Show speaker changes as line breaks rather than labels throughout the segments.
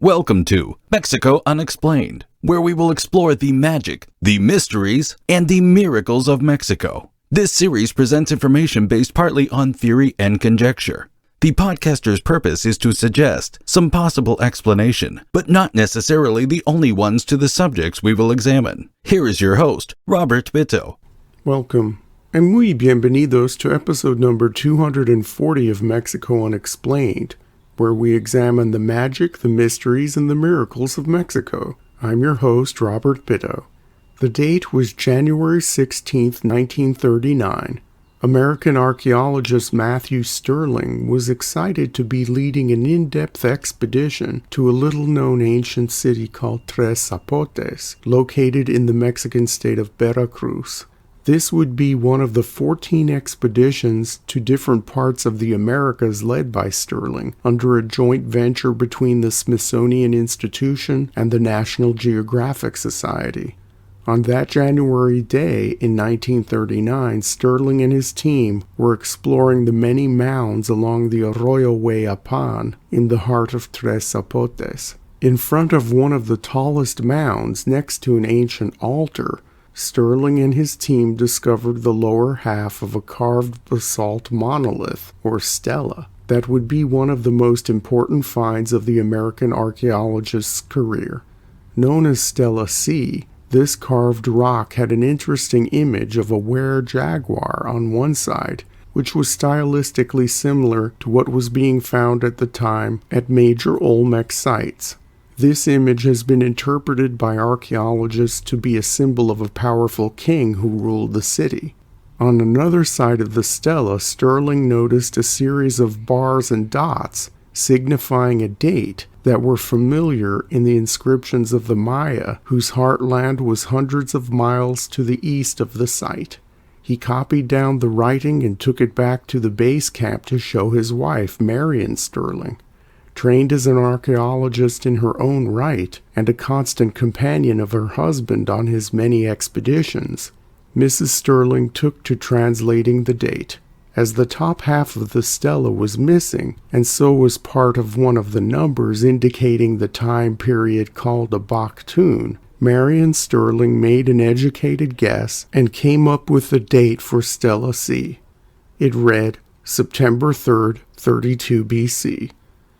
Welcome to Mexico Unexplained, where we will explore the magic, the mysteries, and the miracles of Mexico. This series presents information based partly on theory and conjecture. The podcaster's purpose is to suggest some possible explanation, but not necessarily the only ones to the subjects we will examine. Here is your host, Robert Bitto.
Welcome, and muy bienvenidos to episode number 240 of Mexico Unexplained, where we examine the magic, the mysteries, and the miracles of Mexico. I'm your host, Robert Bitto. The date was January 16, 1939. American archaeologist Matthew Stirling was excited to be leading an in-depth expedition to a little-known ancient city called Tres Zapotes, located in the Mexican state of Veracruz. This would be one of the 14 expeditions to different parts of the Americas led by Stirling, under a joint venture between the Smithsonian Institution and the National Geographic Society. On that January day in 1939, Stirling and his team were exploring the many mounds along the Arroyo Hueyapan in the heart of Tres Zapotes. In front of one of the tallest mounds, next to an ancient altar, Stirling and his team discovered the lower half of a carved basalt monolith, or stela, that would be one of the most important finds of the American archaeologist's career. Known as Stela C, this carved rock had an interesting image of a were-jaguar on one side, which was stylistically similar to what was being found at the time at major Olmec sites. This image has been interpreted by archaeologists to be a symbol of a powerful king who ruled the city. On another side of the stela, Stirling noticed a series of bars and dots signifying a date that were familiar in the inscriptions of the Maya, whose heartland was hundreds of miles to the east of the site. He copied down the writing and took it back to the base camp to show his wife, Marion Stirling. Trained as an archaeologist in her own right and a constant companion of her husband on his many expeditions, Mrs. Stirling took to translating the date. As the top half of the stela was missing, and so was part of one of the numbers indicating the time period called a Baktun, Marion Stirling made an educated guess and came up with the date for Stela C. It read September 3rd, 32 BC.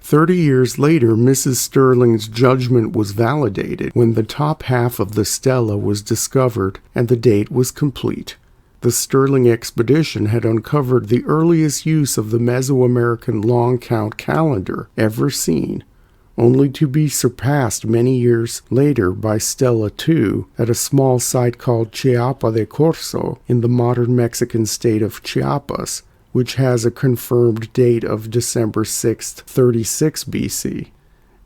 30 years later, Mrs. Stirling's judgment was validated when the top half of the stela was discovered and the date was complete. The Stirling expedition had uncovered the earliest use of the Mesoamerican long count calendar ever seen, only to be surpassed many years later by Stela II at a small site called Chiapa de Corzo in the modern Mexican state of Chiapas, which has a confirmed date of December 6, 36 BC.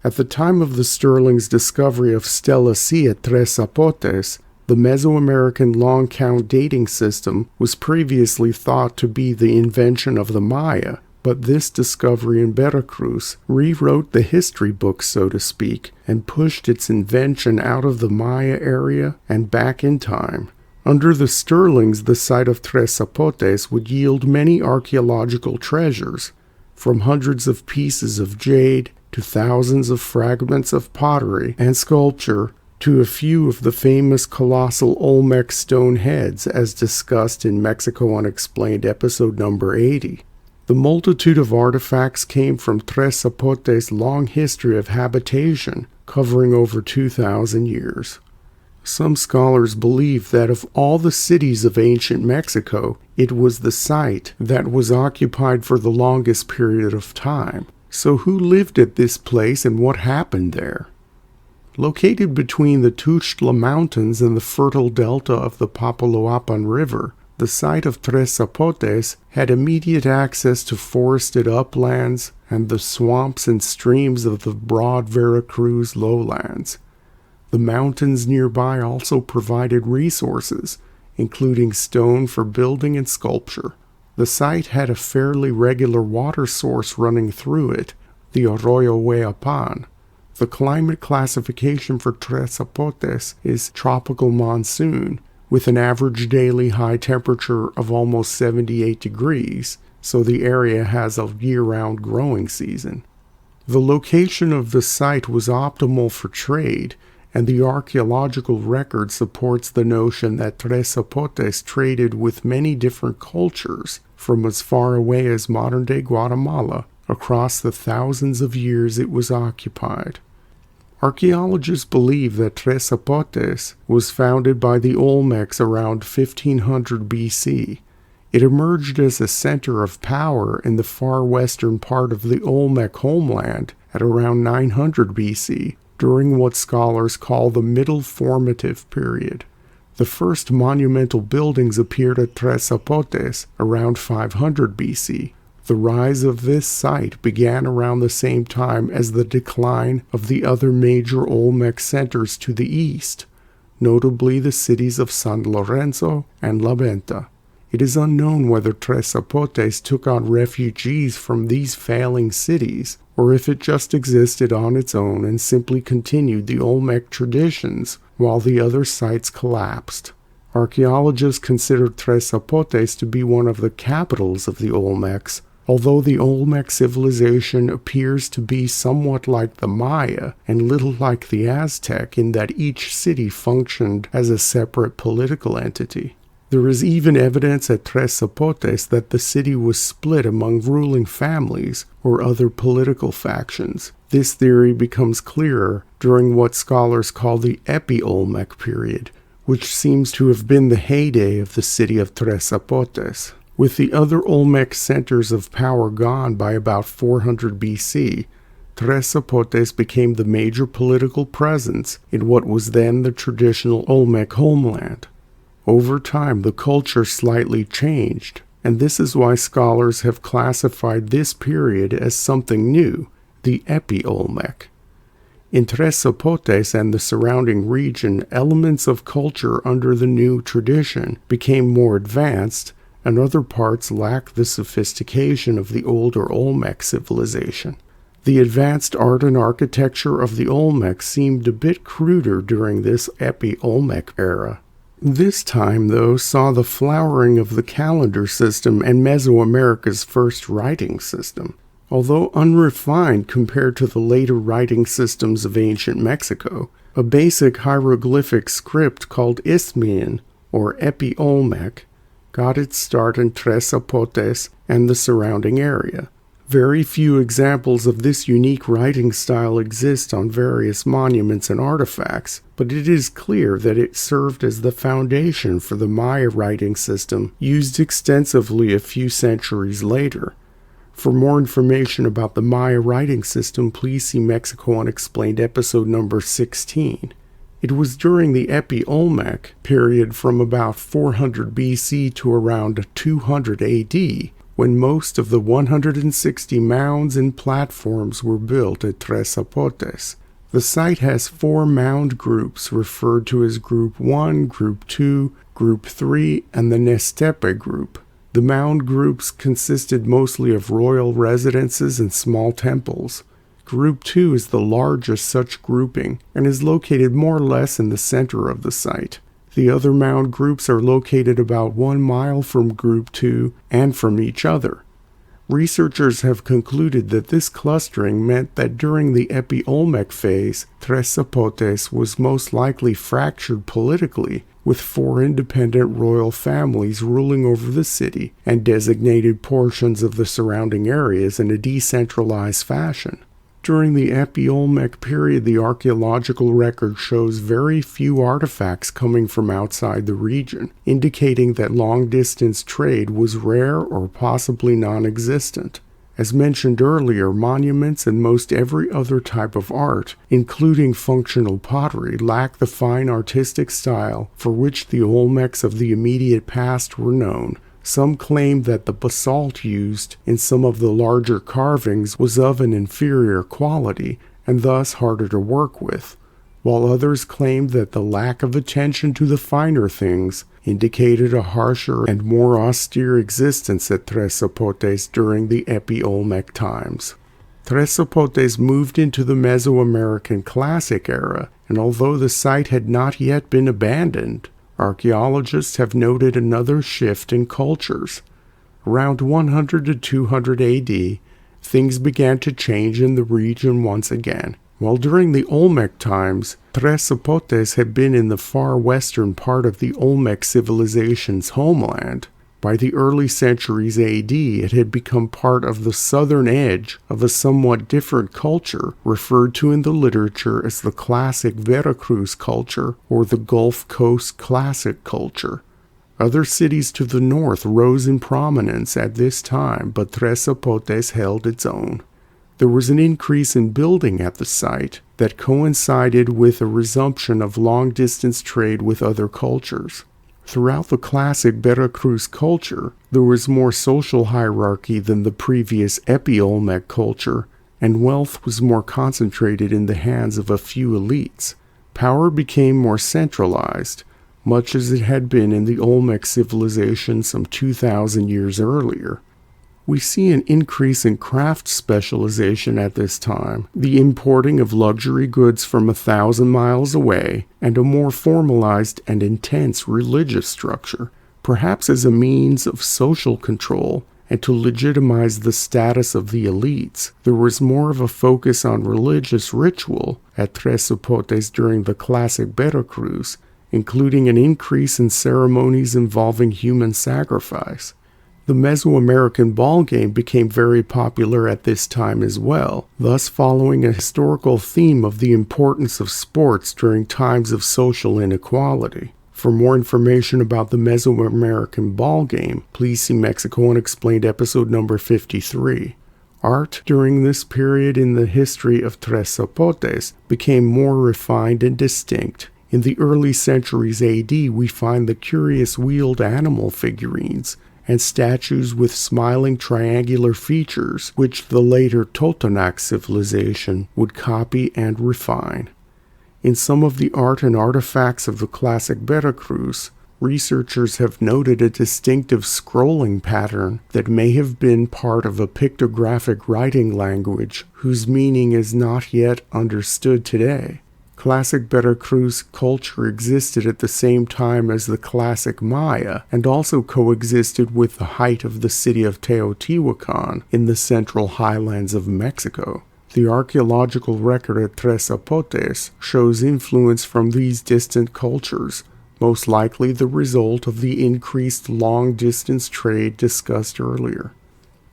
At the time of the Stirling's discovery of Stela C at Tres Zapotes, the Mesoamerican long count dating system was previously thought to be the invention of the Maya, but this discovery in Veracruz rewrote the history books, so to speak, and pushed its invention out of the Maya area and back in time. Under the Stirlings, the site of Tres Zapotes would yield many archaeological treasures, from hundreds of pieces of jade to thousands of fragments of pottery and sculpture to a few of the famous colossal Olmec stone heads as discussed in Mexico Unexplained episode number 80. The multitude of artifacts came from Tres Zapotes' long history of habitation, covering over 2,000 years. Some scholars believe that of all the cities of ancient Mexico, it was the site that was occupied for the longest period of time. So who lived at this place and what happened there? Located between the Tuxtla Mountains and the fertile delta of the Papaloapan River, the site of Tres Zapotes had immediate access to forested uplands and the swamps and streams of the broad Veracruz lowlands. The mountains nearby also provided resources, including stone for building and sculpture. The site had a fairly regular water source running through it, the Arroyo Hueyapan. The climate classification for Tres Zapotes is tropical monsoon, with an average daily high temperature of almost 78 degrees, so the area has a year-round growing season. The location of the site was optimal for trade, and the archaeological record supports the notion that Tres Zapotes traded with many different cultures from as far away as modern-day Guatemala across the thousands of years it was occupied. Archaeologists believe that Tres Zapotes was founded by the Olmecs around 1500 BC. It emerged as a center of power in the far western part of the Olmec homeland at around 900 BC, during what scholars call the Middle Formative Period. The first monumental buildings appeared at Tres Zapotes around 500 BC. The rise of this site began around the same time as the decline of the other major Olmec centers to the east, notably the cities of San Lorenzo and La Venta. It is unknown whether Tres Zapotes took on refugees from these failing cities, or if it just existed on its own and simply continued the Olmec traditions while the other sites collapsed. Archaeologists consider Tres Zapotes to be one of the capitals of the Olmecs, although the Olmec civilization appears to be somewhat like the Maya and little like the Aztec in that each city functioned as a separate political entity. There is even evidence at Tres Zapotes that the city was split among ruling families or other political factions. This theory becomes clearer during what scholars call the Epi-Olmec period, which seems to have been the heyday of the city of Tres Zapotes. With the other Olmec centers of power gone by about 400 BC, Tres Zapotes became the major political presence in what was then the traditional Olmec homeland. Over time, the culture slightly changed, and this is why scholars have classified this period as something new, the Epi-Olmec. In Tres Zapotes and the surrounding region, elements of culture under the new tradition became more advanced, and other parts lacked the sophistication of the older Olmec civilization. The advanced art and architecture of the Olmecs seemed a bit cruder during this Epi-Olmec era. This time, though, saw the flowering of the calendar system and Mesoamerica's first writing system. Although unrefined compared to the later writing systems of ancient Mexico, a basic hieroglyphic script called Isthmian, or Epi-Olmec, got its start in Tres Zapotes and the surrounding area. Very few examples of this unique writing style exist on various monuments and artifacts, but it is clear that it served as the foundation for the Maya writing system used extensively a few centuries later. For more information about the Maya writing system, please see Mexico Unexplained episode number 16. It was during the Epi-Olmec period from about 400 BC to around 200 AD when most of the 160 mounds and platforms were built at Tres Zapotes. The site has 4 mound groups referred to as Group 1, Group 2, Group 3, and the Nestepe group. The mound groups consisted mostly of royal residences and small temples. Group 2 is the largest such grouping and is located more or less in the center of the site. The other mound groups are located about 1 mile from Group 2 and from each other. Researchers have concluded that this clustering meant that during the Epi-Olmec phase, Tres Zapotes was most likely fractured politically, with 4 independent royal families ruling over the city and designated portions of the surrounding areas in a decentralized fashion. During the Epi-Olmec period, the archaeological record shows very few artifacts coming from outside the region, indicating that long-distance trade was rare or possibly non-existent. As mentioned earlier, monuments and most every other type of art, including functional pottery, lack the fine artistic style for which the Olmecs of the immediate past were known. Some claim that the basalt used in some of the larger carvings was of an inferior quality and thus harder to work with, while others claimed that the lack of attention to the finer things indicated a harsher and more austere existence at Tres Zapotes during the Epi-Olmec times. Tres Zapotes moved into the Mesoamerican Classic era, and although the site had not yet been abandoned, archaeologists have noted another shift in cultures. Around 100 to 200 AD, things began to change in the region once again. While during the Olmec times, Tres Zapotes had been in the far western part of the Olmec civilization's homeland, by the early centuries AD it had become part of the southern edge of a somewhat different culture referred to in the literature as the classic Veracruz culture or the Gulf Coast classic culture. Other cities to the north rose in prominence at this time, but Tres Zapotes held its own. There was an increase in building at the site that coincided with a resumption of long-distance trade with other cultures. Throughout the classic Veracruz culture, there was more social hierarchy than the previous Epi-Olmec culture, and wealth was more concentrated in the hands of a few elites. Power became more centralized, much as it had been in the Olmec civilization some 2,000 years earlier. We see an increase in craft specialization at this time, the importing of luxury goods from 1,000 miles away, and a more formalized and intense religious structure, perhaps as a means of social control and to legitimize the status of the elites. There was more of a focus on religious ritual at Tres Zapotes during the classic Veracruz, including an increase in ceremonies involving human sacrifice. The Mesoamerican ball game became very popular at this time as well, thus following a historical theme of the importance of sports during times of social inequality. For more information about the Mesoamerican ball game, please see Mexico Unexplained episode number 53. Art during this period in the history of Tres Zapotes became more refined and distinct. In the early centuries AD, we find the curious wheeled animal figurines and statues with smiling triangular features, which the later Totonac civilization would copy and refine. In some of the art and artifacts of the classic Veracruz, researchers have noted a distinctive scrolling pattern that may have been part of a pictographic writing language whose meaning is not yet understood today. Classic Veracruz culture existed at the same time as the classic Maya and also coexisted with the height of the city of Teotihuacan in the central highlands of Mexico. The archaeological record at Tres Zapotes shows influence from these distant cultures, most likely the result of the increased long-distance trade discussed earlier.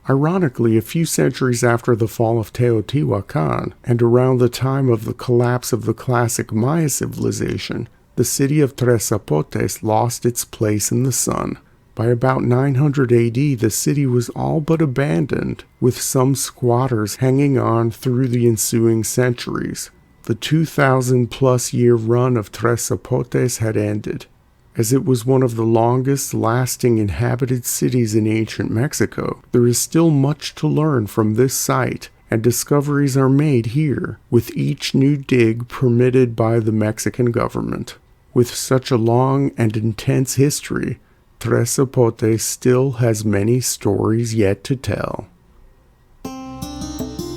Ironically, a few centuries after the fall of Teotihuacan, and around the time of the collapse of the classic Maya civilization, the city of Tres Zapotes lost its place in the sun. By about 900 AD, the city was all but abandoned, with some squatters hanging on through the ensuing centuries. The 2,000-plus year run of Tres Zapotes had ended. As it was one of the longest-lasting inhabited cities in ancient Mexico, there is still much to learn from this site, and discoveries are made here, with each new dig permitted by the Mexican government. With such a long and intense history, Tres Zapotes still has many stories yet to tell.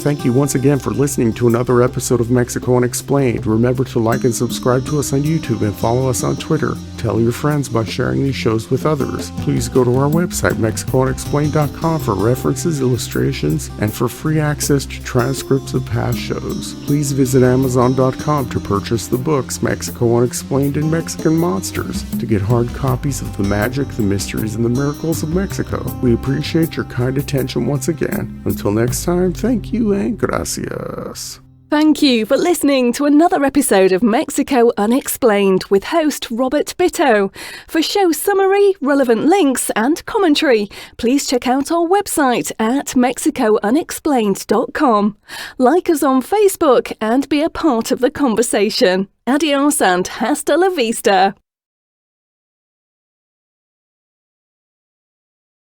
Thank you once again for listening to another episode of Mexico Unexplained. Remember to like and subscribe to us on YouTube and follow us on Twitter. Tell your friends by sharing these shows with others. Please go to our website, MexicoUnexplained.com, for references, illustrations, and for free access to transcripts of past shows. Please visit Amazon.com to purchase the books Mexico Unexplained and Mexican Monsters to get hard copies of the magic, the mysteries, and the miracles of Mexico. We appreciate your kind attention once again. Until next time, thank you and gracias.
Thank you for listening to another episode of Mexico Unexplained with host Robert Bitto. For show summary, relevant links and commentary, please check out our website at mexicounexplained.com. Like us on Facebook and be a part of the conversation. Adios and hasta la vista.